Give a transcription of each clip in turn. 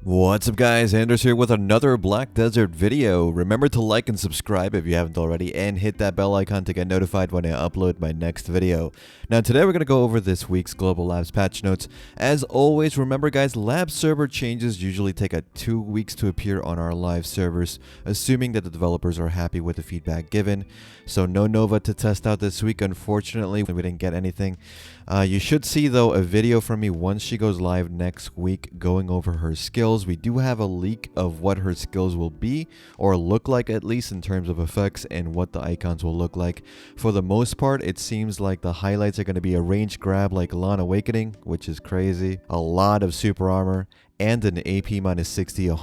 What's up guys, Anders here with another Black Desert video. Remember to like and subscribe if you haven't already, and hit that bell icon to get notified when I upload my next video. Now today we're going to go over this week's Global Labs patch notes. As always, remember guys, lab server changes usually take 2 weeks to appear on our live servers, assuming that the developers are happy with the feedback given. So no Nova to test out this week, unfortunately. We didn't get anything. You should see though a video from me once she goes live next week going over her skills. We do have a leak of what her skills will be, or look like at least, in terms of effects and what the icons will look like. For the most part, it seems like the highlights are going to be a range grab like Lan Awakening, which is crazy, a lot of super armor, and an AP minus 60, 100%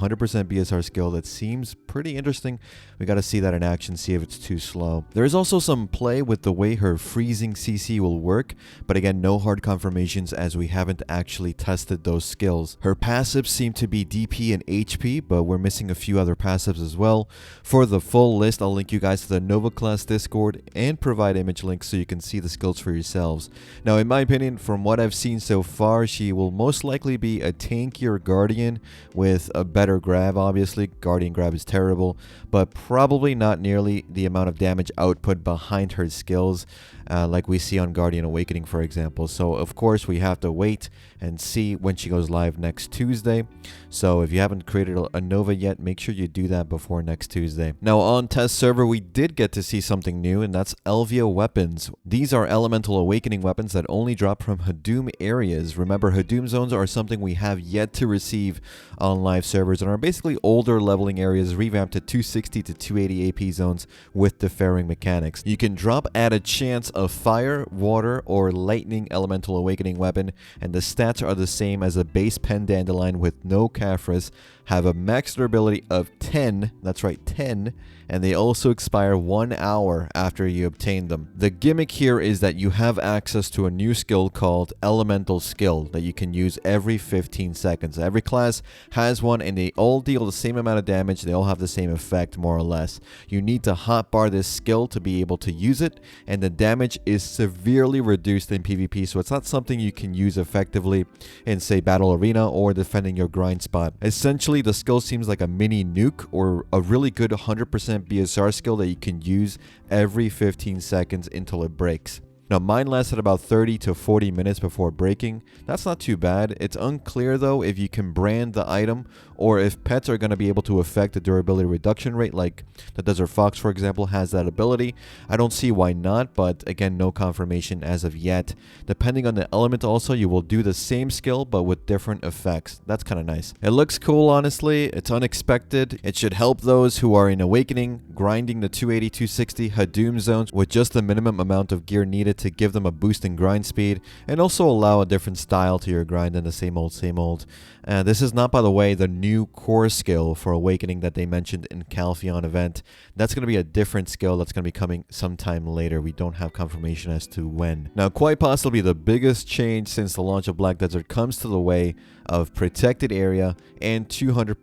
BSR skill that seems pretty interesting. We got to see that in action, see if it's too slow. There is also some play with the way her freezing CC will work, but again, no hard confirmations as we haven't actually tested those skills. Her passives seem to be DP and HP, but we're missing a few other passives as well. For the full list, I'll link you guys to the Nova class Discord and provide image links so you can see the skills for yourselves. Now, in my opinion, from what I've seen so far, she will most likely be a tankier Guardian with a better grab. Obviously, Guardian grab is terrible, but probably not nearly the amount of damage output behind her skills like we see on Guardian Awakening, for example. So of course we have to wait and see when she goes live next Tuesday. So if you haven't created a Nova yet, make sure you do that before next Tuesday. Now on test server, we did get to see something new, and that's Elvia weapons. These are Elemental Awakening weapons that only drop from Hadum areas. Remember, Hadum zones are something we have yet to receive on live servers, and are basically older leveling areas revamped to 260 to 280 AP zones with deferring mechanics. You can drop at a chance of fire, water, or lightning Elemental Awakening weapon, and the stats are the same as a base Pendandelion with no Caphras, have a max durability of 10, that's right, 10, and they also expire 1 hour after you obtain them. The gimmick here is that you have access to a new skill called Elemental Skill that you can use every 15 seconds. Every class has one, and they all deal the same amount of damage. They all have the same effect, more or less. You need to hotbar this skill to be able to use it, and the damage is severely reduced in PvP, so it's not something you can use effectively in, say, Battle Arena or defending your grind spot. Essentially, the skill seems like a mini nuke, or a really good 100% BSR skill that you can use every 15 seconds until it breaks. Now, mine lasted about 30 to 40 minutes before breaking. That's not too bad. It's unclear though if you can brand the item, or if pets are going to be able to affect the durability reduction rate, like the Desert Fox, for example, has that ability. I don't see why not, but again, no confirmation as of yet. Depending on the element also, you will do the same skill, but with different effects. That's kind of nice. It looks cool, honestly. It's unexpected. It should help those who are in Awakening, grinding the 280, 260 Hadum zones with just the minimum amount of gear needed to give them a boost in grind speed, and also allow a different style to your grind than the same old, same old. This is not, by the way, the new core skill for Awakening that they mentioned in Calpheon event. That's going to be a different skill that's going to be coming sometime later. We don't have confirmation as to when. Now, quite possibly the biggest change since the launch of Black Desert comes to the way of Protected Area and 200%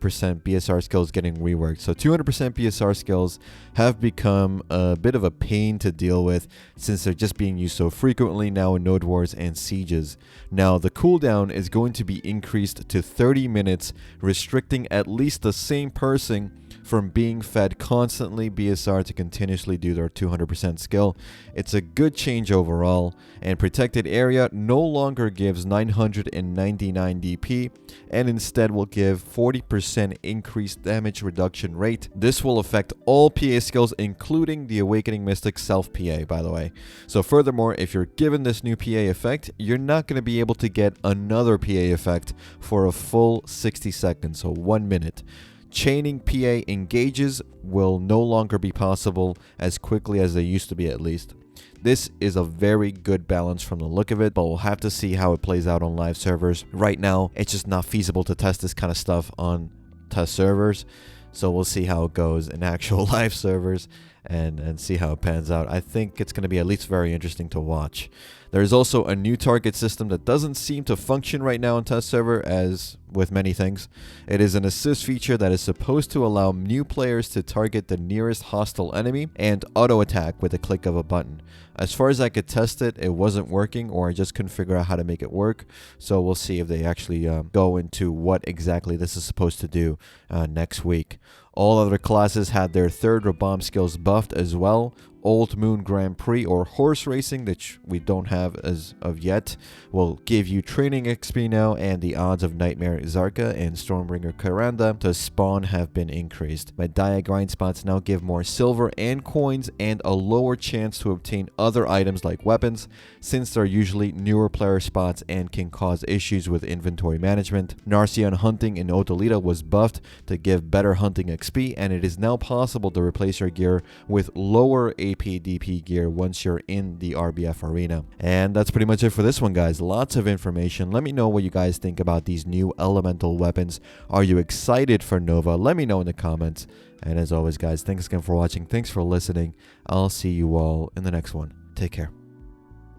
BSR skills getting reworked. So 200% BSR skills have become a bit of a pain to deal with since they're just being used so frequently now in Node Wars and Sieges. Now, the cooldown is going to be increased to 30 minutes, restricting at least the same person from being fed constantly BSR to continuously do their 200% skill. It's a good change overall, and Protected Area no longer gives 999 DP, and instead will give 40% increased damage reduction rate. This will affect all PA skills, including the Awakening Mystic self PA, by the way. So furthermore, if you're given this new PA effect, you're not going to be able to get another PA effect for a full 60 seconds, so 1 minute. Chaining PA engages will no longer be possible as quickly as they used to be, at least. This is a very good balance from the look of it, but we'll have to see how it plays out on live servers. Right now, it's just not feasible to test this kind of stuff on test servers, so we'll see how it goes in actual live servers and see how it pans out. I think it's going to be at least very interesting to watch. There's also a new target system that doesn't seem to function right now on test server, as with many things. It is an assist feature that is supposed to allow new players to target the nearest hostile enemy and auto attack with a click of a button. As far as I could test it, it wasn't working, or I just couldn't figure out how to make it work. So we'll see if they actually go into what exactly this is supposed to do next week. All other classes had their third Rabam skills buffed as well. Old Moon Grand Prix or horse racing, which we don't have as of yet, will give you training XP now, and the odds of Nightmare Zarka and Stormbringer Karanda to spawn have been increased. Medaya grind spots now give more silver and coins and a lower chance to obtain other items like weapons, since they're usually newer player spots and can cause issues with inventory management. Narcian hunting in Odalita was buffed to give better hunting XP, and it is now possible to replace your gear with lower AP/DP gear once you're in the RBF arena. And that's pretty much it for this one, guys. Lots of information. Let me know what you guys think about these new elemental weapons. Are you excited for Nova? Let me know in the comments. And as always, guys, thanks again for watching. Thanks for listening. I'll see you all in the next one. Take care.